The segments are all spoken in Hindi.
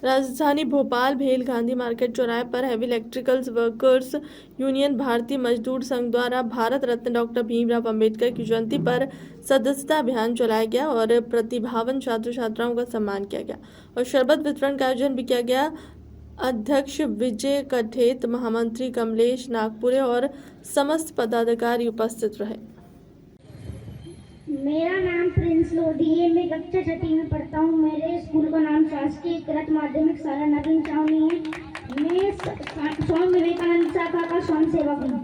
राजधानी भोपाल भेल गांधी मार्केट चौराहे पर हैवी इलेक्ट्रिकल्स वर्कर्स यूनियन भारतीय मजदूर संघ द्वारा भारत रत्न डॉक्टर भीमराव अंबेडकर की जयंती पर सदस्यता अभियान चलाया गया और प्रतिभावान छात्र छात्राओं का सम्मान किया गया और शरबत वितरण का आयोजन भी किया गया। अध्यक्ष विजय कठेत, महामंत्री कमलेश नागपुरे और समस्त पदाधिकारी उपस्थित रहे। मेरा नाम प्रिंस लोधी है। मैं कक्षा छठी में पढ़ता हूँ। मेरे स्कूल का नाम शासकीय कृत माध्यमिक शाला नवीन छावनी है। मैं स्वामी विवेकानंद शाखा का स्वयं सेवक हूँ।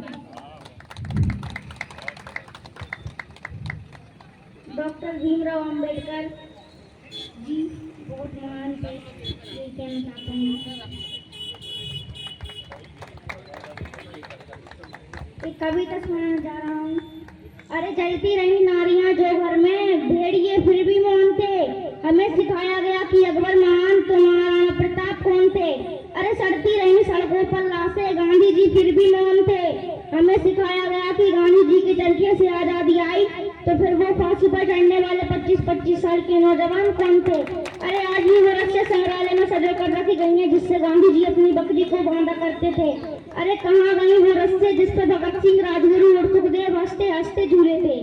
डॉक्टर भीमराव अंबेडकर जी बहुत महान थे, ये कहना चाहता हूँ। एक कविता सुनाने जा रहा हूँ। अरे जलती रही नारियां जो घर में, भेड़िए फिर भी मौन थे। हमें सिखाया गया कि अकबर महान तो महाराणा प्रताप कौन थे। अरे सड़ती रही सड़कों पर लाशें, गांधी जी फिर भी मौन थे। हमें सिखाया गया कि गांधी जी के चरखे से आजादी आई, तो फिर वो फांसी पर चढ़ने वाले 25-25 साल के नौजवान कौन थे। अरे आज भी वो रस्सियां संग्रहालय में सजा कर रखी गई हैं, जिससे गांधी जी अपनी बकरी को बांधा करते थे। अरे कहाँ गई वो रस्से जिस पर भगत सिंह, राजगुरु और सुखदेव हंसते हंसते झूले थे।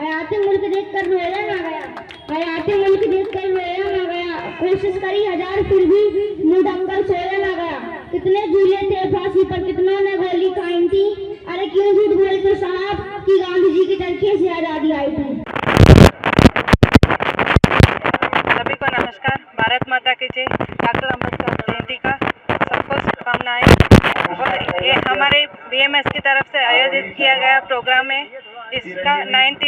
आयाते मुल्क देख कर रोया ना गया, आयाते मुल्क देख कर रोया ना गया। कोशिश करी हजार फिर भी मुंह ढककर सोया ना गया। कितने झूले थे फांसी पर, कितनों ने गोली खाई थी। अरे क्यों झूठ बोलते साहब कि गांधी जी के चरखे से आजादी आई थी। सभी को नमस्कार। भारत माता की जय। डॉक्टर अम्बेडकर जयंती का सबको शुभकामनाएं। और ये हमारे बीएमएस की तरफ से आयोजित किया गया प्रोग्राम है। इसका 9th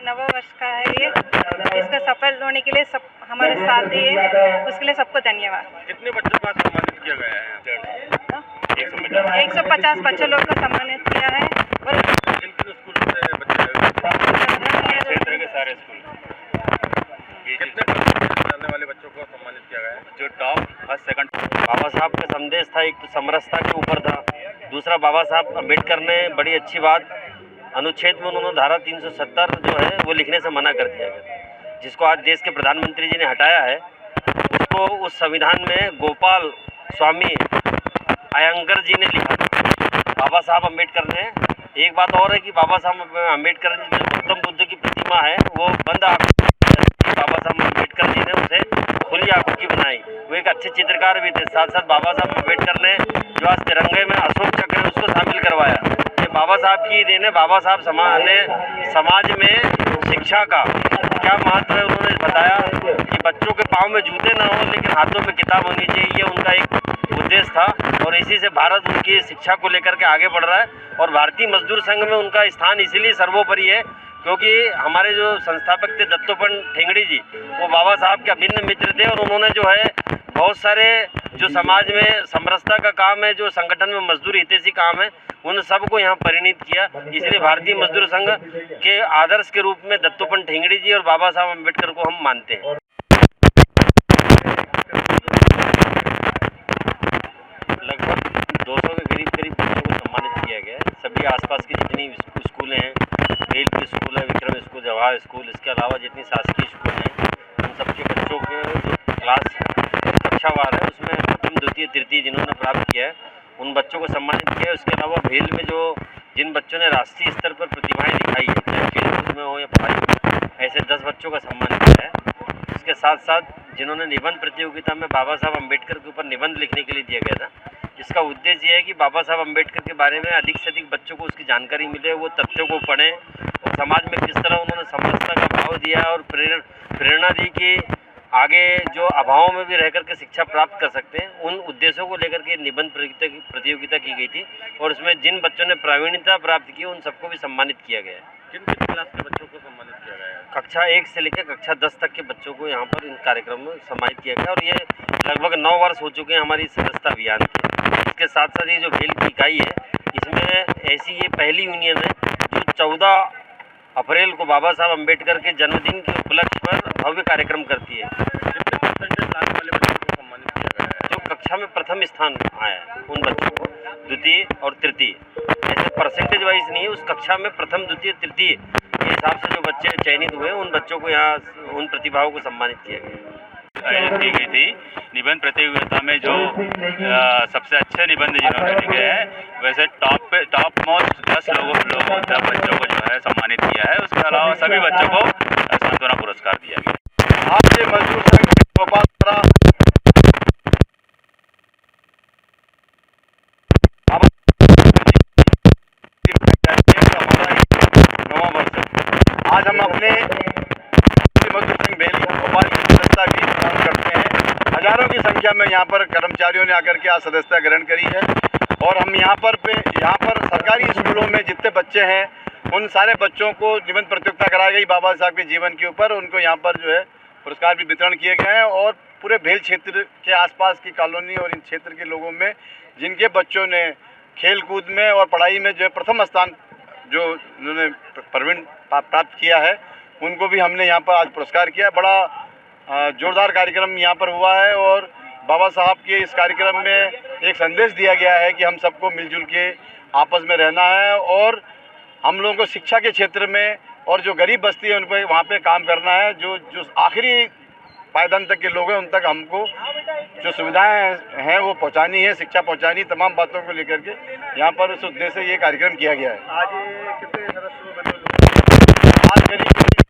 नव वर्ष का है ये। इसका सफल होने के लिए सब हमारे साथ दिए, उसके लिए सबको धन्यवाद। कितने बच्चों का सम्मानित किया गया है? 150 बच्चों लोग को सम्मानित किया है। और किन स्कूल से बच्चे? क्षेत्र के सारे स्कूल। कितने जाने वाले बच्चों को सम्मानित किया गया है? जो टॉप फर्स्ट सेकंड बाबा साहब का संदेश था, एक तो समरसता के ऊपर था, दूसरा बाबा साहब अम्बेडकर ने बड़ी अच्छी बात अनुच्छेद में उन्होंने धारा 370 जो है वो लिखने से मना कर दिया गया, जिसको आज देश के प्रधानमंत्री जी ने हटाया है। उसको उस संविधान में गोपाल स्वामी अयंगर जी ने लिखा था। बाबा साहब अम्बेडकर ने एक बात और है कि बाबा साहब अम्बेडकर जी जो गौतम बुद्ध की प्रतिमा है वो बंद आंखों, बाबा साहब अम्बेडकर जी ने उसे खुली आंखों की बनाई। वो एक अच्छे चित्रकार भी थे। साथ साथ बाबा साहब अम्बेडकर ने जो आज तिरंगे में अशोक चक्र है उसको शामिल करवाया। ये बाबा साहब की देन है। बाबा साहब समाज में शिक्षा का क्या महत्व है उन्होंने बताया कि बच्चों के पाँव में जूते ना हो लेकिन हाथों में किताब होनी चाहिए। ये उनका एक उद्देश्य था और इसी से भारत उनकी शिक्षा को लेकर के आगे बढ़ रहा है। और भारतीय मजदूर संघ में उनका स्थान इसीलिए सर्वोपरि है क्योंकि हमारे जो संस्थापक थे दत्तोपंत ठेंगड़ी जी, वो बाबा साहब के अभिन्न मित्र थे और उन्होंने जो है बहुत सारे जो समाज में समरसता का काम है, जो संगठन में मजदूर हितैषी काम है, उन सबको यहाँ परिणित किया। इसलिए भारतीय मजदूर संघ के आदर्श के रूप में दत्तोपंत ठेंगड़ी जी और बाबा साहब अम्बेडकर को हम मानते हैं। लगभग 200 के करीब बच्चों को सम्मानित किया गया है। सभी आसपास की जितनी स्कूलें हैं, रेल की स्कूल है, विक्रम स्कूल, जवाहर स्कूल, इसके अलावा जितनी शासकीय स्कूल हैं, उन सबके बच्चों के जो क्लास कक्षावार है उसमें प्रथम द्वितीय तृतीय जिन्होंने प्राप्त किया है उन बच्चों को सम्मानित किया है। उसके अलावा भेल में जिन बच्चों ने राष्ट्रीय स्तर पर प्रतिभाएं दिखाई है, चाहे खेलकूद में हो या पढ़ाई में, ऐसे 10 बच्चों का सम्मान किया है। इसके साथ साथ जिन्होंने निबंध प्रतियोगिता में बाबा साहब अम्बेडकर के ऊपर निबंध लिखने के लिए दिया गया था, इसका उद्देश्य ये है कि बाबा साहब अम्बेडकर के बारे में अधिक से अधिक बच्चों को उसकी जानकारी मिले, वो तथ्यों को पढ़ें और समाज में किस तरह उन्होंने समरसता का भाव दिया और प्रेरणा दी कि आगे जो अभावों में भी रह करके शिक्षा प्राप्त कर सकते हैं। उन उद्देश्यों को लेकर के निबंध प्रतियोगिता की गई थी और उसमें जिन बच्चों ने प्रावीण्यता प्राप्त की उन सबको भी सम्मानित किया गया है। किन क्लास के बच्चों को सम्मानित किया गया है? कक्षा 1 से लेकर कक्षा 10 तक के बच्चों को यहाँ पर इन कार्यक्रम में सम्मानित किया गया और ये लगभग 9 वर्ष हो चुके हैं हमारी सदस्यता अभियान के। इसके साथ साथ ये जो भेल की इकाई है, इसमें ऐसी ये पहली यूनियन है जो 14 अप्रैल को बाबा साहब अम्बेडकर के जन्मदिन के उपलक्ष्य पर भव्य कार्यक्रम करती है। कितने परसेंटेज लाने वाले बच्चों को सम्मानित किया गया है? जो कक्षा में प्रथम स्थान आया है उन बच्चों को द्वितीय और तृतीय, ऐसे परसेंटेज वाइज नहीं है, उस कक्षा में प्रथम द्वितीय तृतीय के हिसाब से जो बच्चे चयनित हुए उन बच्चों को यहाँ उन प्रतिभाओं को सम्मानित किया गया। आयोजित की गई थी निबंध प्रतियोगिता में जो सबसे अच्छे निबंध जिन्होंने लिखे हैं वैसे टॉप मोस्ट 10 बच्चों को जो है सम्मानित किया है। उसके अलावा सभी बच्चों को सांत्वना पुरस्कार दिया गया। भारतीय मजदूर संघ भोपाल द्वारा नवा वर्ष है। आज हम अपने मजदूर संघ भेल भोपाल की सदस्यता भी ग्रहण करते हैं। हजारों की संख्या में यहाँ पर कर्मचारियों ने आकर के आज सदस्यता ग्रहण करी है और हम यहाँ पर सरकारी स्कूलों में जितने बच्चे हैं उन सारे बच्चों को निबंध प्रतियोगिता कराई गई बाबा साहब के जीवन के ऊपर। उनको यहाँ पर जो है पुरस्कार भी वितरण किए गए हैं और पूरे भेल क्षेत्र के आसपास की कॉलोनी और इन क्षेत्र के लोगों में जिनके बच्चों ने खेल कूद में और पढ़ाई में जो है प्रथम स्थान जो उन्होंने प्रवीण प्राप्त किया है उनको भी हमने यहाँ पर आज पुरस्कार किया। बड़ा जोरदार कार्यक्रम यहाँ पर हुआ है और बाबा साहब के इस कार्यक्रम में एक संदेश दिया गया है कि हम सबको मिलजुल के आपस में रहना है और हम लोगों को शिक्षा के क्षेत्र में और जो गरीब बस्ती है उन पर वहाँ पे काम करना है। जो आखिरी पायदान तक के लोग हैं उन तक हमको जो सुविधाएं हैं वो पहुँचानी है, शिक्षा पहुँचानी, तमाम बातों को लेकर के यहाँ पर उस उद्देश्य से ये कार्यक्रम किया गया है। आज कितने सदस्य आज करीब